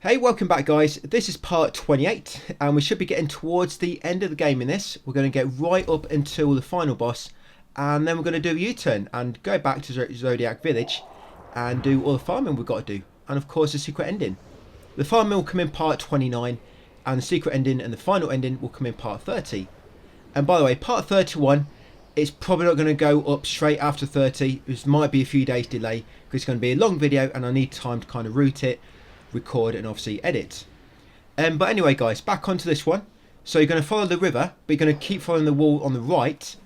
Hey, welcome back guys. This is part 28 and we should be getting towards the end of the game in this. We're going to get right up until the final boss and then we're going to do a U-turn and go back to Zodiac Village and do all the farming we've got to do. And of course the secret ending. The farming will come in part 29 and the secret ending and the final ending will come in part 30. And by the way, part 31, it's probably not going to go up straight after 30. This might be a few days delay because it's going to be a long video and I need time to kind of route it, record and obviously edit. But anyway guys, back onto this one. So you're going to follow the river, but you're going to keep following the wall on the right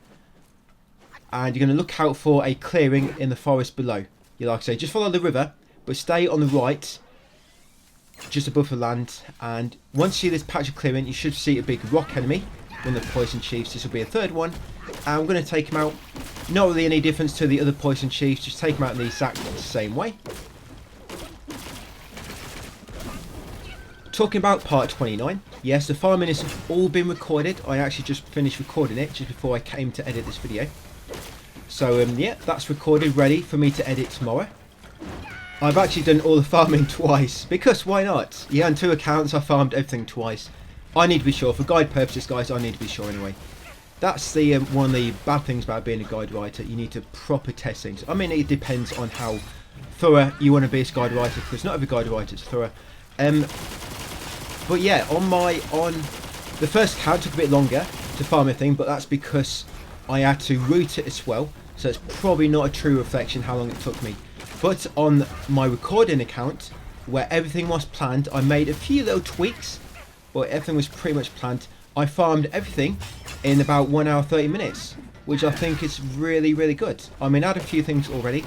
and you're going to look out for a clearing in the forest below. You like I say, just follow the river but stay on the right just above the land, and once you see this patch of clearing you should see a big rock enemy, one of the poison chiefs. This will be a third one and we're going to take him out. Not really any difference to the other poison chiefs, just take him out in the exact same way. Talking about part 29, yes, the farming has all been recorded. I actually just finished recording it just before I came to edit this video. So yeah, that's recorded, ready for me to edit tomorrow. I've actually done all the farming twice, because why not? Yeah, on 2 accounts I farmed everything twice. I need to be sure, for guide purposes guys, I need to be sure anyway. That's the one of the bad things about being a guide writer, you need to proper test things. I mean, it depends on how thorough you want to be as a guide writer, because not every guide writer is thorough. But yeah, on the first account took a bit longer to farm everything, but that's because I had to route it as well, so it's probably not a true reflection how long it took me. But on my recording account, where everything was planned, I made a few little tweaks, but everything was pretty much planned. I farmed everything in about 1 hour 30 minutes, which I think is really good. I mean, I had a few things already,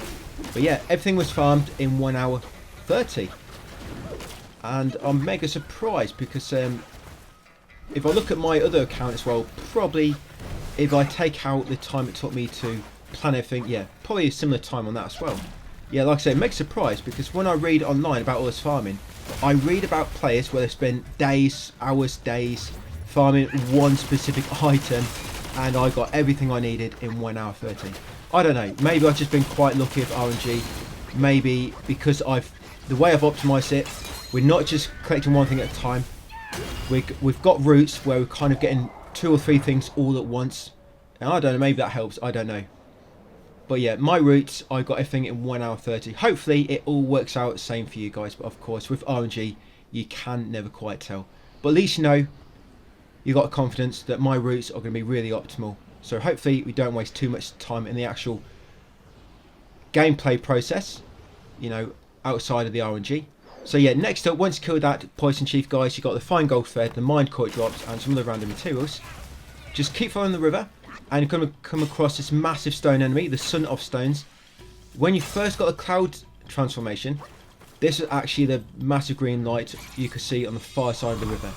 but yeah, everything was farmed in 1 hour 30. And I'm mega surprised because if I look at my other account as well, probably if I take out the time it took me to plan everything, yeah, probably a similar time on that as well. Yeah, like I say, mega surprised because when I read online about all this farming, I read about players where they spend days, hours, days farming one specific item and I got everything I needed in 1 hour 30. I don't know, maybe I've just been quite lucky with RNG, maybe because the way I've optimised it, we're not just collecting one thing at a time. We've got routes where we're kind of getting 2 or 3 things all at once. And I don't know, maybe that helps, I don't know. But yeah, my routes, I got everything in 1 hour 30. Hopefully it all works out the same for you guys. But of course, with RNG, you can never quite tell. But at least you know, you got confidence that my routes are going to be really optimal. So hopefully we don't waste too much time in the actual gameplay process, you know, outside of the RNG. So yeah, next up, once you kill that poison chief guys, you got the fine gold thread, the mine core drops and some other random materials. Just keep following the river and you're going to come across this massive stone enemy, the Son of Stones. When you first got a cloud transformation, this is actually the massive green light you can see on the far side of the river.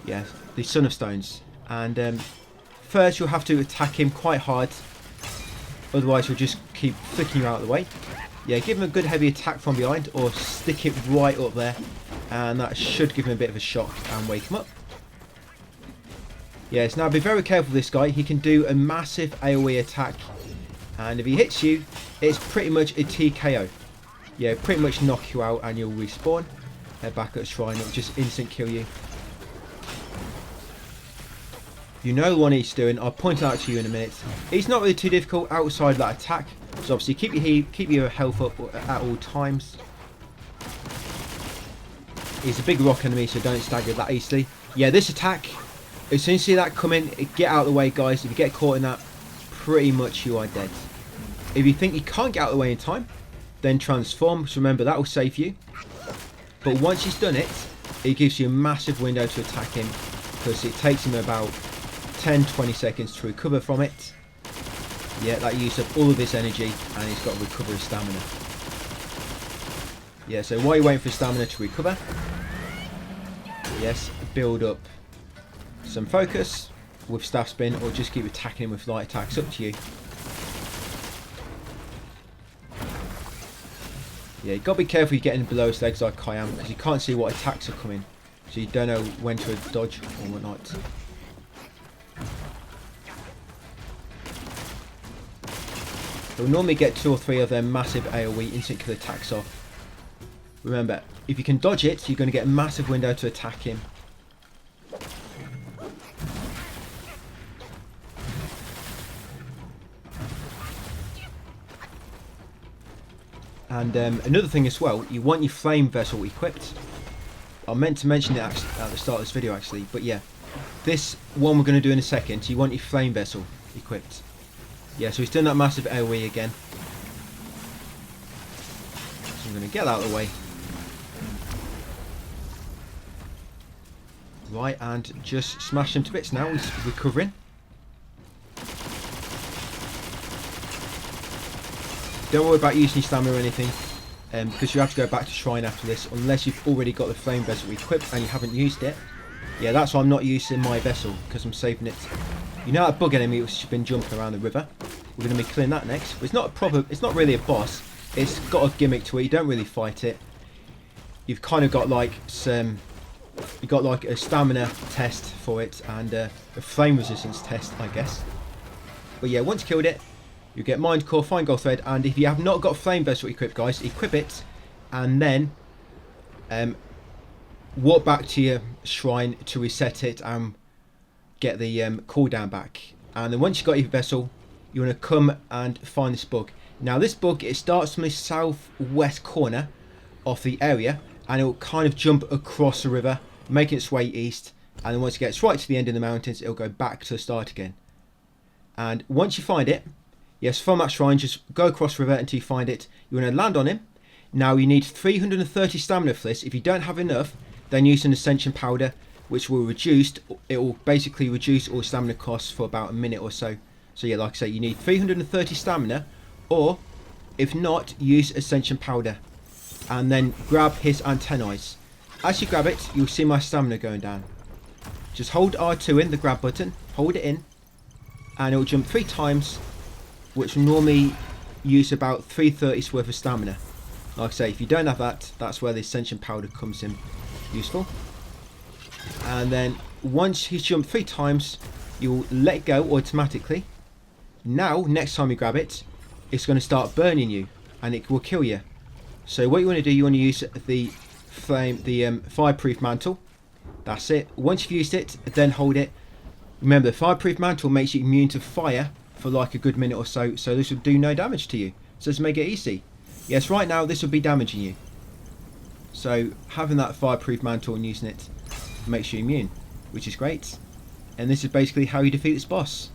Yeah, the Son of Stones. And first you'll have to attack him quite hard, otherwise he'll just keep flicking you out of the way. Yeah, give him a good heavy attack from behind or stick it right up there and that should give him a bit of a shock and wake him up. Yes, now be very careful with this guy. He can do a massive AoE attack and if he hits you, it's pretty much a TKO. Yeah, pretty much knock you out and you'll respawn. Head back at the shrine, it'll just instant kill you. You know what he's doing, I'll point it out to you in a minute. He's not really too difficult outside that attack. So obviously keep your health up at all times. He's a big rock enemy, so don't stagger that easily. Yeah, this attack, as soon as you see that coming, get out of the way guys. If you get caught in that, pretty much you are dead. If you think you can't get out of the way in time, then transform. So remember, that will save you. But once he's done it, it gives you a massive window to attack him because it takes him about 10-20 seconds to recover from it. Yeah, that used up all of his energy and he's got to recover his stamina. Yeah, so while you're waiting for stamina to recover, yes, build up some focus with staff spin or just keep attacking him with light attacks, up to you. Yeah, you've got to be careful you're getting below his legs like I am because you can't see what attacks are coming. So you don't know when to dodge or whatnot. We'll normally get 2 or 3 of them massive AoE instant kill attacks off. Remember, if you can dodge it, you're going to get a massive window to attack him. And another thing as well, you want your flame vessel equipped. I meant to mention it actually at the start of this video actually, but yeah. This one we're going to do in a second, so you want your flame vessel equipped. Yeah, so he's done that massive AoE again. So I'm going to get that out of the way. Right, and just smash him to bits now, he's recovering. Don't worry about using your stamina or anything, because you have to go back to Shrine after this, unless you've already got the flame vessel equipped and you haven't used it. Yeah, that's why I'm not using my vessel, because I'm saving it. You know that bug enemy which has been jumping around the river? We're going to be killing that next. But it's not really a boss. It's got a gimmick to it. You don't really fight it. You've kind of got like a stamina test for it and a flame resistance test, I guess. But yeah, once you killed it, you get Mind Core, Fine Gold Thread, and if you have not got Flame Vessel equipped, guys, equip it, and then walk back to your shrine to reset it and get the cooldown back. And then once you've got your vessel, you want to come and find this bug. Now this bug, it starts from the southwest corner of the area, and it will kind of jump across the river, making its way east, and then once it gets right to the end of the mountains, it'll go back to the start again. And once you find it, yes, from that shrine, just go across the river until you find it. You want to land on him. Now you need 330 stamina for this. If you don't have enough, then use an Ascension Powder, which will reduce. It will basically reduce all stamina costs for about a minute or so. So yeah, like I say, you need 330 stamina, or if not, use Ascension Powder, and then grab his antennae. As you grab it, you'll see my stamina going down. Just hold R2 in, the grab button, hold it in, and it will jump 3 times, which will normally use about 330's worth of stamina. Like I say, if you don't have that, that's where the Ascension Powder comes in useful. And then once he's jumped 3 times, you'll let go automatically. Now, next time you grab it, it's going to start burning you, and it will kill you. So what you want to do, you want to use the fireproof mantle. That's it. Once you've used it, then hold it. Remember, the fireproof mantle makes you immune to fire for like a good minute or so, so this will do no damage to you. So let's make it easy. Yes, right now this will be damaging you. So having that fireproof mantle and using it makes you immune, which is great. And this is basically how you defeat this boss.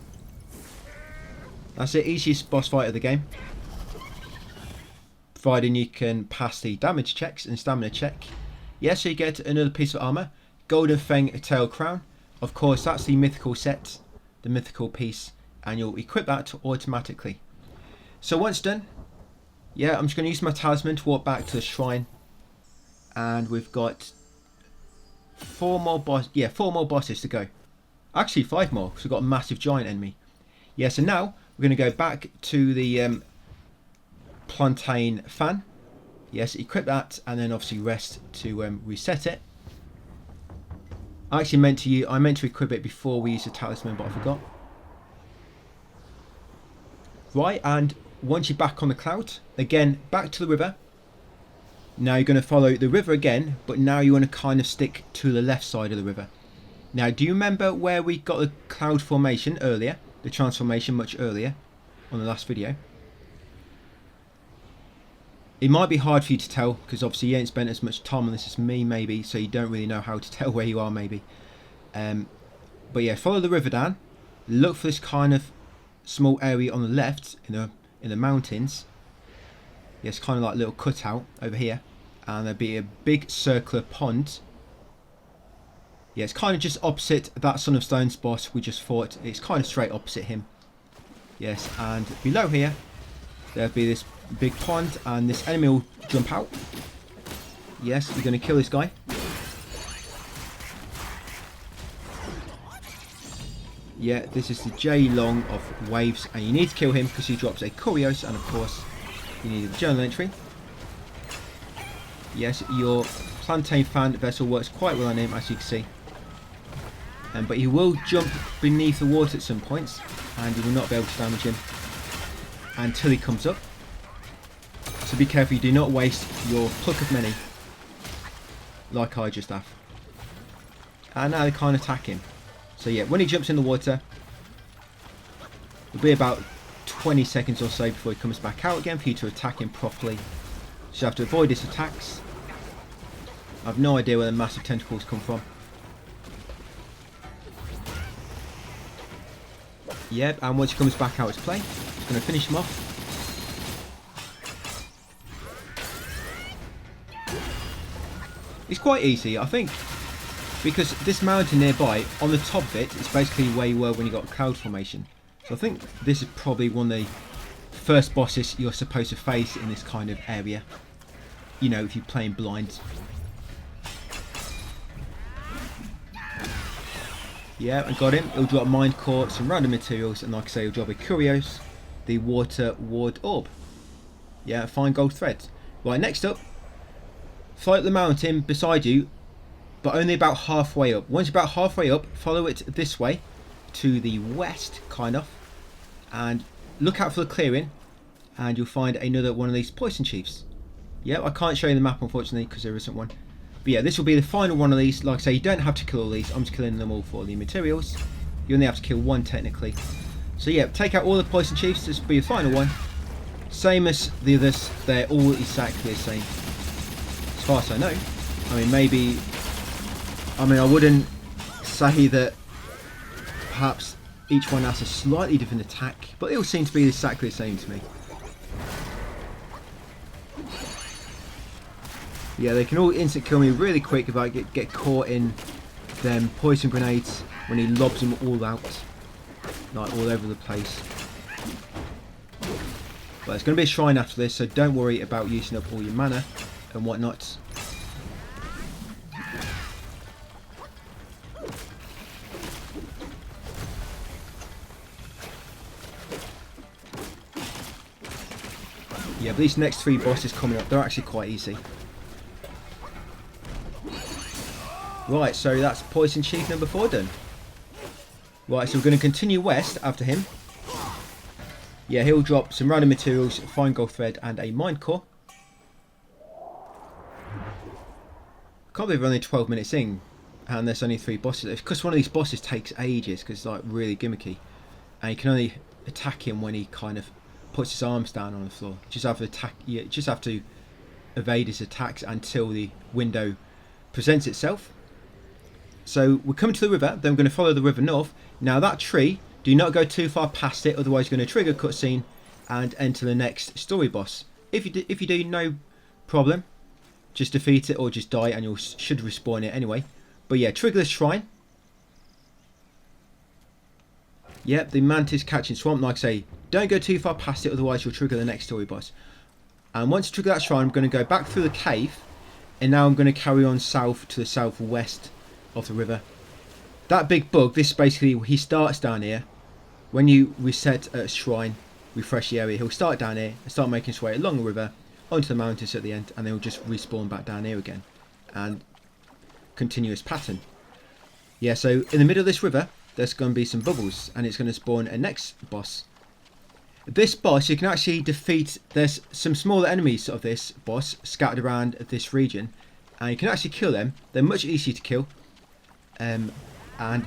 That's the easiest boss fight of the game, providing you can pass the damage checks and stamina check. Yes, so you get another piece of armor, Golden Fang Tail Crown. Of course, that's the mythical set, the mythical piece, and you'll equip that automatically. So once done, yeah, I'm just going to use my talisman to walk back to the shrine, and we've got 4 more bosses to go. Actually 5 more, because we've got a massive giant enemy. Yeah, so now we're going to go back to the plantain fan. Yes, equip that, and then obviously rest to reset it. I meant to equip it before we use the talisman, but I forgot. Right, and once you're back on the cloud, again back to the river. Now you're going to follow the river again, but now you want to kind of stick to the left side of the river. Now, do you remember where we got the cloud formation earlier? The transformation much earlier on the last video. It might be hard for you to tell, because obviously you ain't spent as much time on this as me, maybe, so you don't really know how to tell where you are, maybe. But yeah, follow the river down. Look for this kind of small area on the left in the mountains. Yes, kind of like a little cutout over here, and there'll be a big circular pond. Yeah, it's kind of just opposite that Son of Stone's boss we just fought. It's kind of straight opposite him. Yes, and below here there'll be this big pond, and this enemy will jump out. Yes, you're going to kill this guy. Yeah, this is the Jiao-Loong of waves, and you need to kill him because he drops a Curios, and of course you need a journal entry. Yes, your plantain fan vessel works quite well on him, as you can see. But he will jump beneath the water at some points, and you will not be able to damage him until he comes up. So be careful, you do not waste your Pluck of Many. like I just have. And now they can't attack him. So yeah, when he jumps in the water, it'll be about 20 seconds or so before he comes back out again for you to attack him properly. So you have to avoid his attacks. I have no idea where the massive tentacles come from. Yep, and once he comes back out to play, it's going to finish him off. It's quite easy, I think, because this mountain nearby, on the top of it, is basically where you were when you got cloud formation. So I think this is probably one of the first bosses you're supposed to face in this kind of area. You know, if you're playing blind. Yeah, I got him. He'll drop Mind Core, some random materials, and like I say, he'll drop a Curios, the Water Ward Orb. Yeah, fine gold threads. Right, next up, fly up the mountain beside you, but only about halfway up. Once you're about halfway up, follow it this way, to the west, kind of, and look out for the clearing, and you'll find another one of these poison chiefs. Yeah, I can't show you the map, unfortunately, because there isn't one. But yeah, this will be the final one of these. Like I say, you don't have to kill all these. I'm just killing them all for the materials. You only have to kill one technically. So yeah, take out all the poison chiefs. This will be the final one. Same as the others. They're all exactly the same, as far as I know. I mean, maybe... I mean, I wouldn't say that perhaps each one has a slightly different attack, but they all seem to be exactly the same to me. Yeah, they can all instant kill me really quick if I get caught in them poison grenades when he lobs them all out, like all over the place. But there's going to be a shrine after this, so don't worry about using up all your mana and whatnot. Yeah, but these next three bosses coming up, they're actually quite easy. Right, so that's Poison Chief number 4 done. Right, so we're going to continue west after him. Yeah, he'll drop some random materials, fine gold thread, and a mind core. Can't believe we're only 12 minutes in, and there's only 3 bosses. Because one of these bosses takes ages, because it's like really gimmicky, and you can only attack him when he kind of puts his arms down on the floor. Just have to attack. You just have to evade his attacks until the window presents itself. So we're coming to the river, then we're going to follow the river north. Now that tree, do not go too far past it, otherwise you're going to trigger cutscene and enter the next story boss. If you do, no problem. Just defeat it or just die and you should respawn it anyway. But yeah, trigger the shrine. Yep, the mantis catching swamp, like I say, don't go too far past it, otherwise you'll trigger the next story boss. And once you trigger that shrine, I'm going to go back through the cave, and now I'm going to carry on south to the southwest of the river. That big bug, this basically, he starts down here. When you reset at a shrine, refresh the area, he'll start down here and start making his way along the river onto the mountains at the end, and then he'll just respawn back down here again. And continuous pattern. Yeah, so in the middle of this river, there's going to be some bubbles, and it's going to spawn a next boss. This boss, you can actually defeat, there's some smaller enemies of this boss scattered around this region, and you can actually kill them. They're much easier to kill. And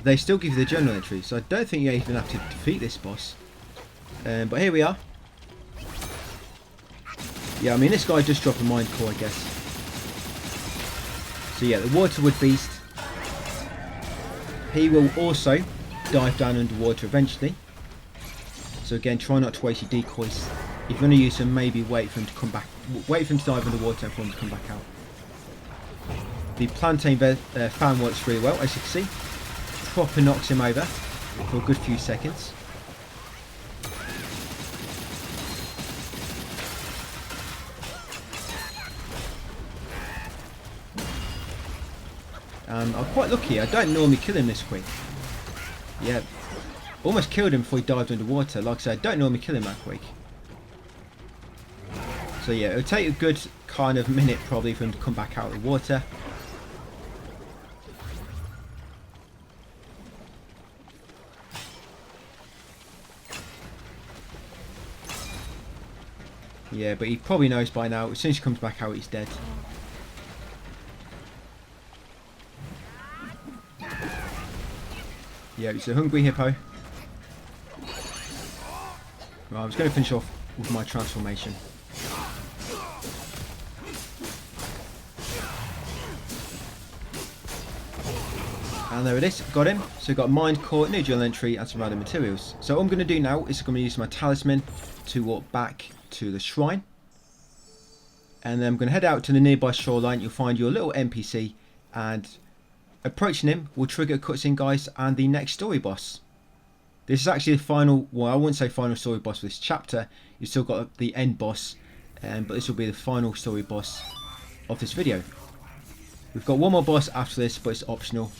they still give you the journal entry, so I don't think you even have to defeat this boss. But here we are. Yeah, I mean, this guy just dropped a mind core, I guess. So yeah, the Waterwood Beast. He will also dive down underwater eventually. So again, try not to waste your decoys. If you're going to use them, maybe wait for him to come back. Wait for him to dive underwater and for him to come back out. The plantain fan works really well, as you can see. Proper knocks him over for a good few seconds. I'm quite lucky, I don't normally kill him this quick. Yeah, almost killed him before he dived underwater. Like I said, I don't normally kill him that quick. So yeah, it'll take a good kind of minute probably for him to come back out of the water. Yeah, but he probably knows by now, as soon as he comes back out, he's dead. Yeah, it's a hungry hippo. Right, I was going to finish off with my transformation. And there it is, got him. So got mind core, new journal entry and some random materials. So what I'm going to do now is I'm going to use my talisman to walk back to the shrine. And then I'm going to head out to the nearby shoreline. You'll find your little NPC, and approaching him will trigger a cutscene, guys, and the next story boss. This is actually the final, well, I wouldn't say final story boss for this chapter. You've still got the end boss, but this will be the final story boss of this video. We've got one more boss after this, but it's optional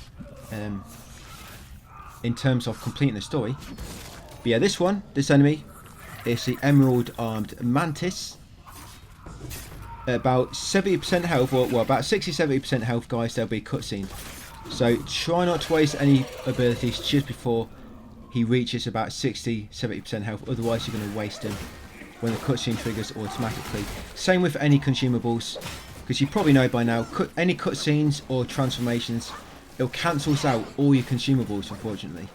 in terms of completing the story. But yeah, this enemy is the Emerald Armed Mantis. About 70% health, or well, about 60-70% health, guys. There'll be a cutscene, so try not to waste any abilities just before he reaches about 60-70% health, otherwise you're going to waste him when the cutscene triggers automatically. Same with any consumables, because you probably know by now, any cutscenes or transformations, it'll cancels out all your consumables, unfortunately.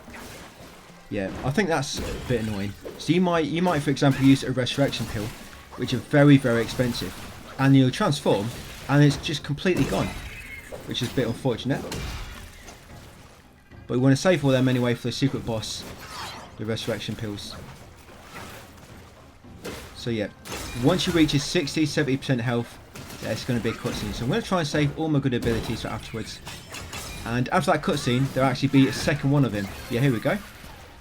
Yeah, I think that's a bit annoying. So you might for example use a resurrection pill, which are very, very expensive, and you'll transform and it's just completely gone, which is a bit unfortunate. But we want to save all them anyway for the secret boss, the resurrection pills. So yeah, once you reach 60-70% health, there's going to be a cutscene. So I'm going to try and save all my good abilities for afterwards. And after that cutscene, there'll actually be a second one of him. Yeah, here we go.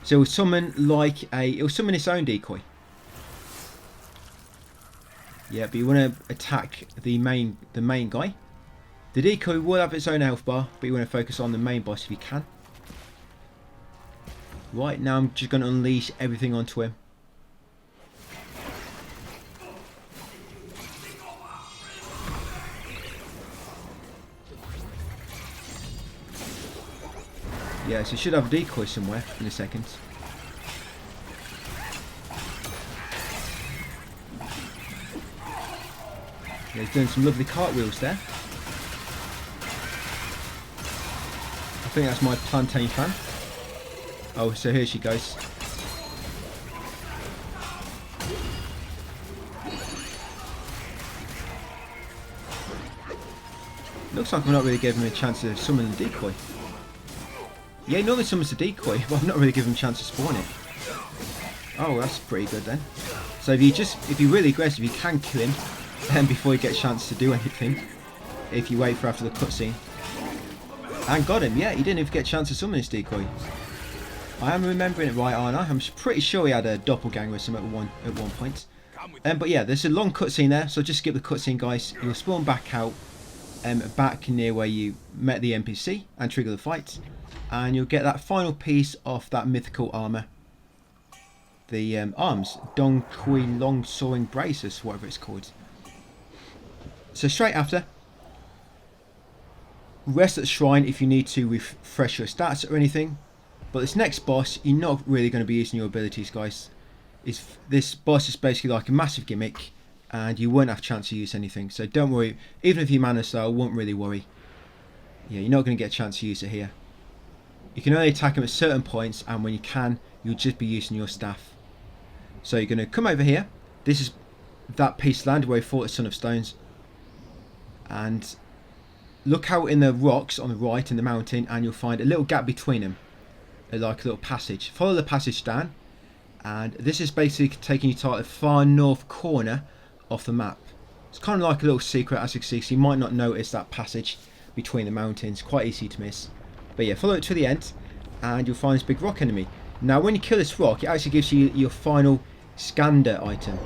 So it'll summon it'll summon its own decoy. Yeah, but you want to attack the main guy. The decoy will have its own health bar, but you want to focus on the main boss if you can. Right, now I'm just going to unleash everything onto him. Yeah, so you should have a decoy somewhere in a second. Yeah, he's doing some lovely cartwheels there. I think that's my plantain fan. Oh, so here she goes. Looks like I'm not really giving him a chance to summon the decoy. Yeah, he normally summons the decoy, but I'm not really giving him a chance to spawn it. Oh, that's pretty good then. So if you're really aggressive, you can kill him before he gets a chance to do anything. If you wait for after the cutscene. And got him, yeah, he didn't even get a chance to summon his decoy. I am remembering it right, aren't I? I'm pretty sure he had a doppelganger or something at one point. But yeah, there's a long cutscene there, so just skip the cutscene, guys. You'll spawn back out, back near where you met the NPC and trigger the fight. And you'll get that final piece of that mythical armour. The arms. Dong Kui Long Soaring Braces, whatever it's called. So straight after, rest at the shrine if you need to refresh your stats or anything. But this next boss, you're not really going to be using your abilities, guys. This boss is basically like a massive gimmick, and you won't have a chance to use anything. So don't worry, even if you mana style, won't really worry. Yeah, you're not going to get a chance to use it here. You can only attack him at certain points, and when you can, you'll just be using your staff. So you're going to come over here. This is that piece of land where we fought the Son of Stones. And look out in the rocks on the right in the mountain, and you'll find a little gap between them. Like a little passage. Follow the passage down, and this is basically taking you to like the far north corner of the map. It's kind of like a little secret, as you can see, so you might not notice that passage between the mountains. Quite easy to miss. But yeah, follow it to the end, and you'll find this big rock enemy. Now, when you kill this rock, it actually gives you your final scander item.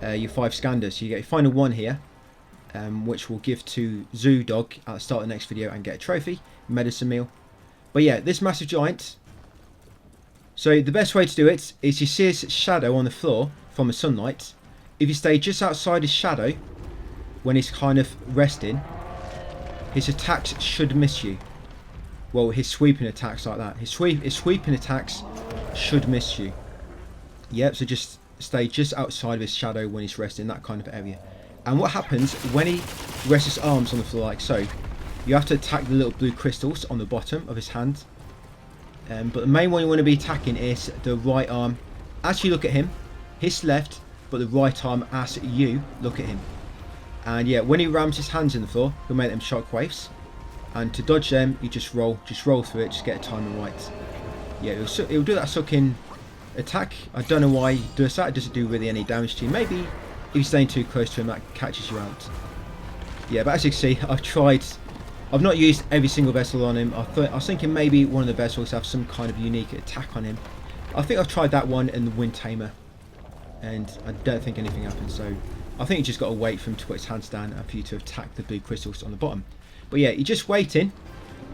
Your 5 scanders. So you get your final one here, which we'll give to Zoo Dog at the start of the next video and get a trophy, medicine meal. But yeah, this massive giant. So the best way to do it is you see his shadow on the floor from the sunlight. If you stay just outside his shadow when he's kind of resting, his attacks should miss you. Well, his sweeping attacks like that. His sweeping attacks should miss you. Yep, so just stay just outside of his shadow when he's resting, that kind of area. And what happens when he rests his arms on the floor like so, you have to attack the little blue crystals on the bottom of his hand. But the main one you want to be attacking is the right arm. As you look at him, his left, but the right arm as you look at him. And yeah, when he rams his hands in the floor, he'll make them shockwaves. And to dodge them, you just roll through it, just get a timing right. Yeah, it'll do that sucking attack. I don't know why he does that. It doesn't do really any damage to you. Maybe if you're staying too close to him, that catches you out. Yeah, but as you can see, I've not used every single vessel on him. I was thinking maybe one of the vessels have some kind of unique attack on him. I think I've tried that one and the Wind Tamer, and I don't think anything happened. So I think you just got to wait for him to put his hands down and for you to attack the blue crystals on the bottom. But yeah, you're just waiting.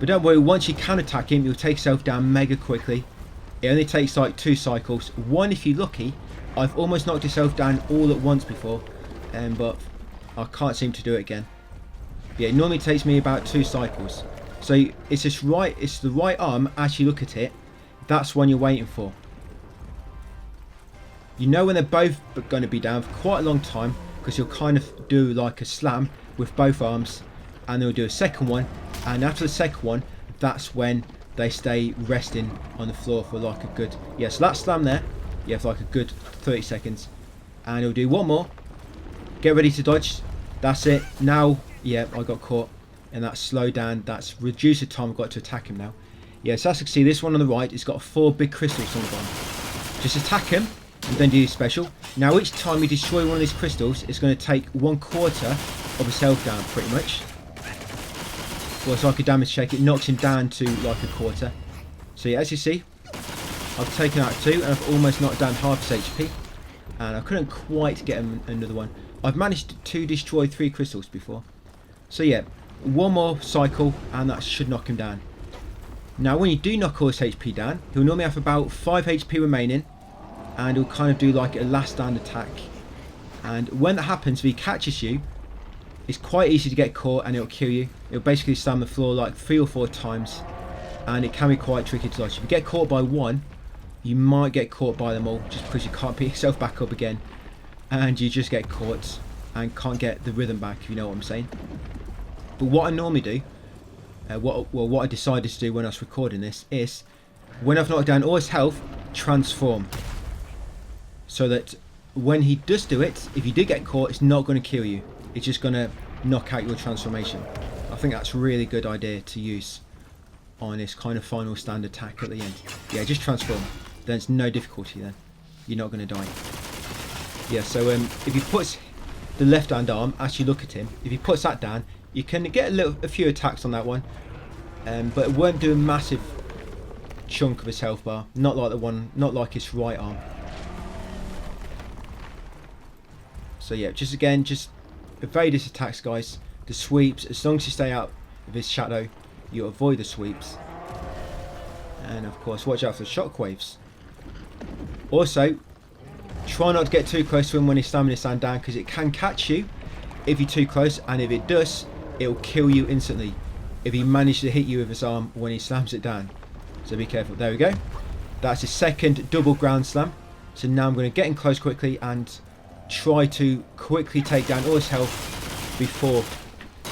But don't worry, once you can attack him, you'll take yourself down mega quickly. It only takes like 2 cycles. One if you're lucky. I've almost knocked yourself down all at once before, but I can't seem to do it again. Yeah, it normally takes me about 2 cycles. So it's the right arm as you look at it. That's one you're waiting for. You know when they're both going to be down for quite a long time, because you'll kind of do like a slam with both arms, and they'll do a second one, and after the second one, that's when they stay resting on the floor for like a good, yeah, so that slam there, yeah, for like a good 30 seconds, and he'll do one more, get ready to dodge, that's it. Now, yeah, I got caught, and that's slowed down, that's reduced the time I've got to attack him now. Yeah, so as you can see, this one on the right, it's got 4 big crystals on the bottom. Just attack him, and then do your special. Now each time you destroy one of these crystals, it's going to take 1/4 of his health down, pretty much. Well, it's like a damage check, it knocks him down to like 1/4. So yeah, as you see, I've taken out 2, and I've almost knocked down half his HP. And I couldn't quite get him another one. I've managed to destroy 3 crystals before. So yeah, one more cycle, and that should knock him down. Now when you do knock all his HP down, he'll normally have about 5 HP remaining, and he'll kind of do like a last stand attack. And when that happens, if he catches you, it's quite easy to get caught and it'll kill you. It'll basically slam the floor like 3 or 4 times, and it can be quite tricky to dodge. If you get caught by one, you might get caught by them all, just because you can't pick yourself back up again, and you just get caught and can't get the rhythm back, if you know what I'm saying. But what I normally do, what I decided to do when I was recording this is, when I've knocked down all his health, transform. So that when he does do it, if you do get caught, it's not going to kill you. It's just going to knock out your transformation. I think that's a really good idea to use on this kind of final stand attack at the end. Yeah, just transform. Then it's no difficulty then. You're not going to die. Yeah, so if he puts the left hand arm, as you look at him, if he puts that down, you can get a few attacks on that one. But it won't do a massive chunk of his health bar. Not like his right arm. So yeah, just evade his attacks, guys. The sweeps, as long as you stay out of his shadow, you avoid the sweeps. And of course, watch out for the shockwaves. Also, try not to get too close to him when he's slamming his hand down, because it can catch you if you're too close, and if it does, it'll kill you instantly if he manages to hit you with his arm when he slams it down. So be careful. There we go. That's his second double ground slam. So now I'm going to get in close quickly and try to quickly take down all his health before.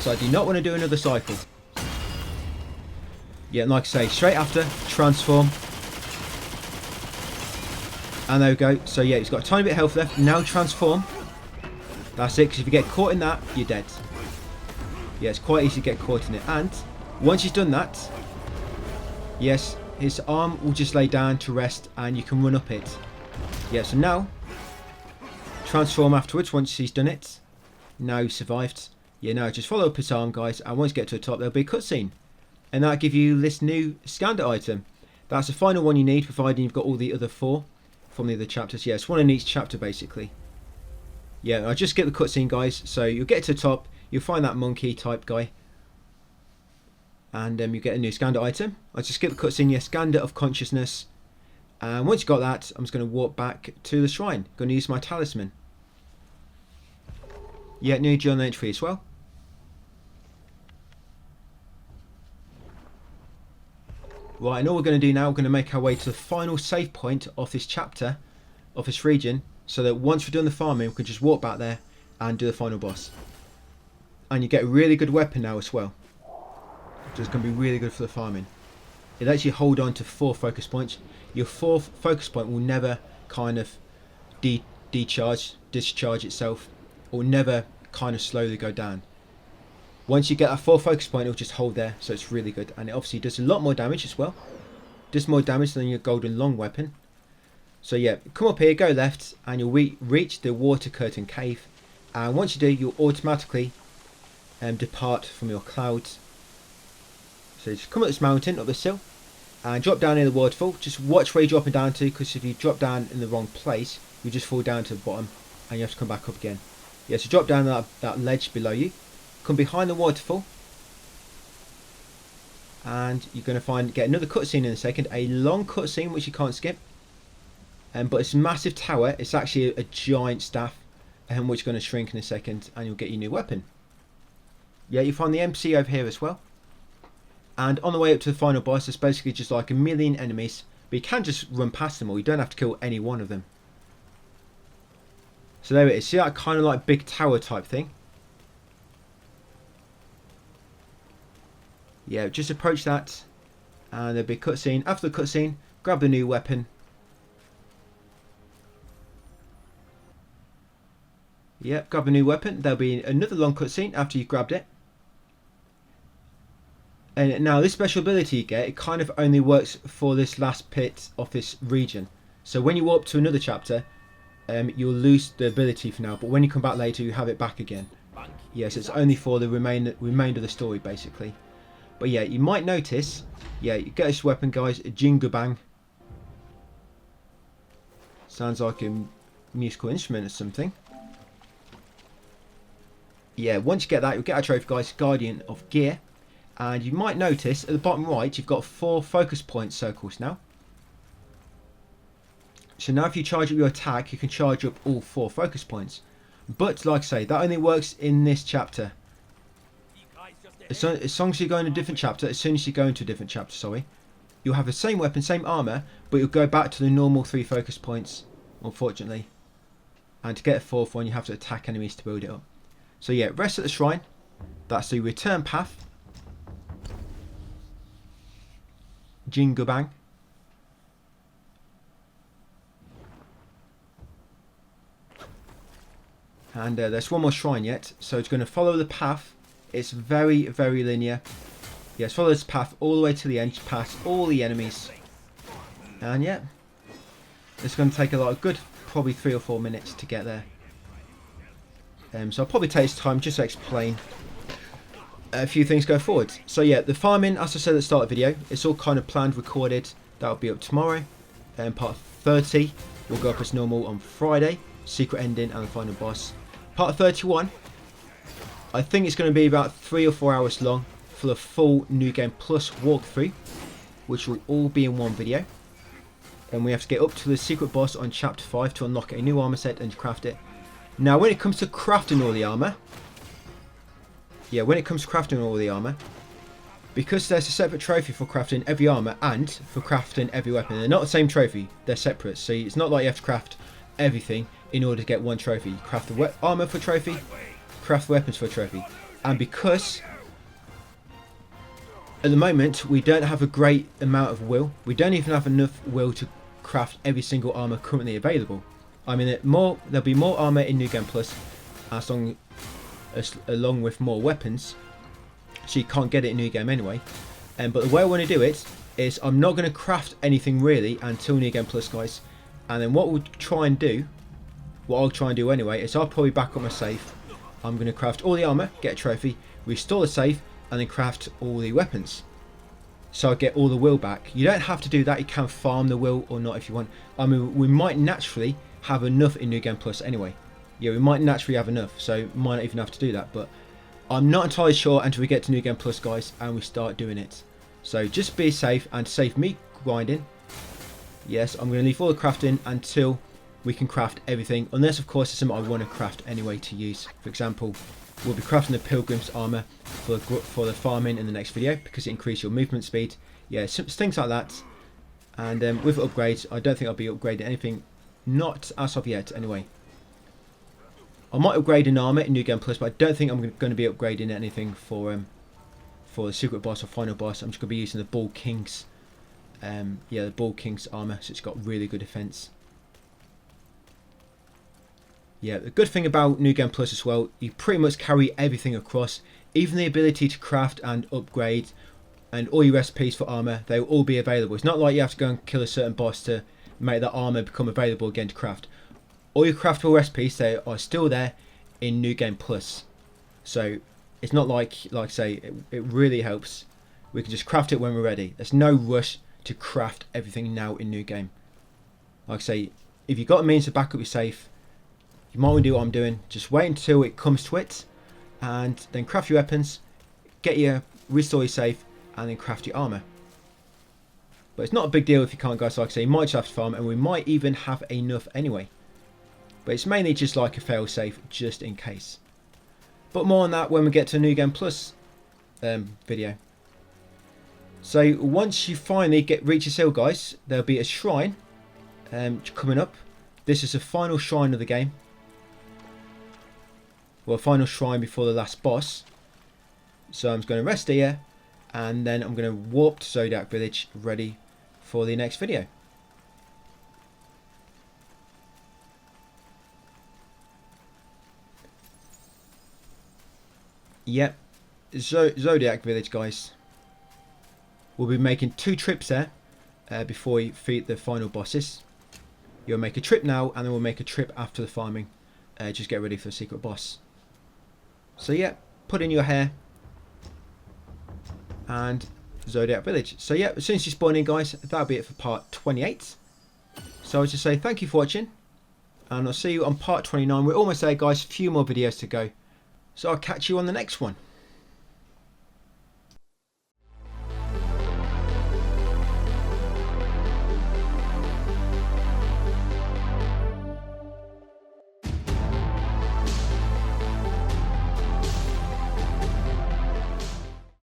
So I do not want to do another cycle. Yeah, and like I say, straight after, transform. And there we go. So yeah, he's got a tiny bit of health left. Now transform. That's it, because if you get caught in that, you're dead. Yeah, it's quite easy to get caught in it. And once he's done that, yes, his arm will just lay down to rest and you can run up it. Yeah, so now transform afterwards once he's done it. Now he's survived. Yeah, now just follow up his arm, guys, and once you get to the top, there'll be a cutscene. And that'll give you this new scander item. That's the final one you need, providing you've got all the other 4 from the other chapters. Yeah, it's one in each chapter, basically. Yeah, I'll just skip the cutscene, guys. So you'll get to the top, you'll find that monkey type guy, and you get a new scander item. I'll just skip the cutscene. Yeah, scander of consciousness. And once you've got that, I'm just going to walk back to the shrine. Going to use my talisman. Yeah, new journal entry as well. Right, and all we're going to do now, we're going to make our way to the final save point of this chapter, of this region, so that once we've done the farming, we can just walk back there and do the final boss. And you get a really good weapon now as well. So it's going to be really good for the farming. it lets you hold on to 4 focus points. Your 4th focus point will never kind of discharge itself, or never kind of slowly go down. Once you get that 4th focus point, it'll just hold there, so it's really good. And it obviously does a lot more damage as well. Does more damage than your golden long weapon. So yeah, come up here, go left, and you'll reach the water curtain cave. And once you do, you'll automatically depart from your clouds. So just come up this mountain, up this hill, and drop down in the waterfall. Just watch where you're dropping down to, because if you drop down in the wrong place, you just fall down to the bottom, and you have to come back up again. Yeah, so drop down that ledge below you, come behind the waterfall, and you're going to get another cutscene in a second, a long cutscene which you can't skip. But it's a massive tower. It's actually a giant staff, which is going to shrink in a second, and you'll get your new weapon. Yeah, you find the MC over here as well. And on the way up to the final boss, there's basically just like a million enemies, but you can just run past them all. You don't have to kill any one of them. So there it is. See that kind of like big tower type thing? Yeah, just approach that, and there'll be a cutscene. After the cutscene, grab the new weapon. Yep, grab a new weapon. There'll be another long cutscene after you've grabbed it. And now this special ability you get, it kind of only works for this last pit of this region. So when you warp to another chapter, you'll lose the ability for now. But when you come back later, you have it back again. Yes, it's only for the remainder of the story, basically. But yeah, you might notice, yeah, you get this weapon, guys, a Jiao-Loong. Sounds like a musical instrument or something. Yeah, once you get that, you'll get a trophy, guys, Guardian of Gear. And you might notice at the bottom right, you've got 4 focus point circles now. So now if you charge up your attack, you can charge up all 4 focus points. But like I say, that only works in this chapter. As long as you go in a different chapter, as soon as you go into a different chapter, sorry, you'll have the same weapon, same armor, but you'll go back to the normal 3 focus points, unfortunately. And to get a 4th one, you have to attack enemies to build it up. So yeah, rest at the shrine. That's the return path. Jiao-Loong. And there's one more shrine yet, so it's going to follow the path. It's very, very linear. Yes, follow this path all the way to the end, past all the enemies. And yeah, it's going to take a good, probably 3 or 4 minutes to get there. So I'll probably take this time just to explain a few things going forward. So yeah, the farming, as I said at the start of the video, it's all kind of planned, recorded. That'll be up tomorrow. Part 30 will go up as normal on Friday. Secret ending and the final boss. Part 31, I think it's going to be about 3 or 4 hours long for the full New Game Plus walkthrough, which will all be in one video. And we have to get up to the secret boss on chapter 5 to unlock a new armor set and craft it. Now when it comes to crafting all the armor, because there's a separate trophy for crafting every armor and for crafting every weapon. They're not the same trophy, they're separate. So it's not like you have to craft everything in order to get one trophy. You craft the armor for a trophy, craft weapons for a trophy. And because at the moment we don't have a great amount of will, we don't even have enough will to craft every single armor currently available. I mean, there'll be more armor in New Game Plus along with more weapons, so you can't get it in New Game anyway. But the way I want to do it is I'm not going to craft anything really until New Game Plus, guys. And then what I'll try and do anyway, is I'll probably back up my save. I'm going to craft all the armor, get a trophy, restore the save, and then craft all the weapons. So I get all the will back. You don't have to do that. You can farm the will or not if you want. I mean, we might naturally have enough in New Game Plus anyway. Yeah, we might naturally have enough, so might not even have to do that. But I'm not entirely sure until we get to New Game Plus, guys, and we start doing it. So just be safe, and save me grinding. Yes, I'm going to leave all the crafting until we can craft everything. Unless, of course, it's something I want to craft anyway to use. For example, we'll be crafting the Pilgrim's armor for the farming in the next video, because it increases your movement speed. Yeah, things like that. And with upgrades, I don't think I'll be upgrading anything. Not as of yet, anyway. I might upgrade an armor in New Game Plus, but I don't think I'm going to be upgrading anything for the secret boss or final boss. I'm just going to be using the Bull King's yeah, the Bull King's armor, so it's got really good defense. Yeah, the good thing about New Game Plus as well, you pretty much carry everything across, even the ability to craft and upgrade, and all your recipes for armor, they will all be available. It's not like you have to go and kill a certain boss to make that armor become available again to craft. All your craftable recipes, they are still there in New Game Plus. So it's not like I say, it really helps. We can just craft it when we're ready. There's no rush to craft everything now in New Game. Like I say, if you've got a means to back up your safe, you might want to do what I'm doing. Just wait until it comes to it, and then craft your weapons, restore your safe, and then craft your armor. But it's not a big deal if you can't, guys. Like I say, you might just have to farm, and we might even have enough anyway. But it's mainly just like a fail safe, just in case. But more on that when we get to a New Game Plus video. So once you finally reach your seal, guys, there'll be a shrine coming up. This is the final shrine of the game. Well, final shrine before the last boss. So I'm just going to rest here, and then I'm going to warp to Zodiac Village, ready for the next video. Yep, Zodiac Village, guys. We'll be making 2 trips there before we defeat the final bosses. You'll make a trip now, and then we'll make a trip after the farming. Just get ready for the secret boss. So yeah, put in your hair and Zodiac Village. So yeah, as soon as you spawn in, guys, that'll be it for part 28. So I just say thank you for watching, and I'll see you on part 29. We're almost there, guys. A few more videos to go. So I'll catch you on the next one.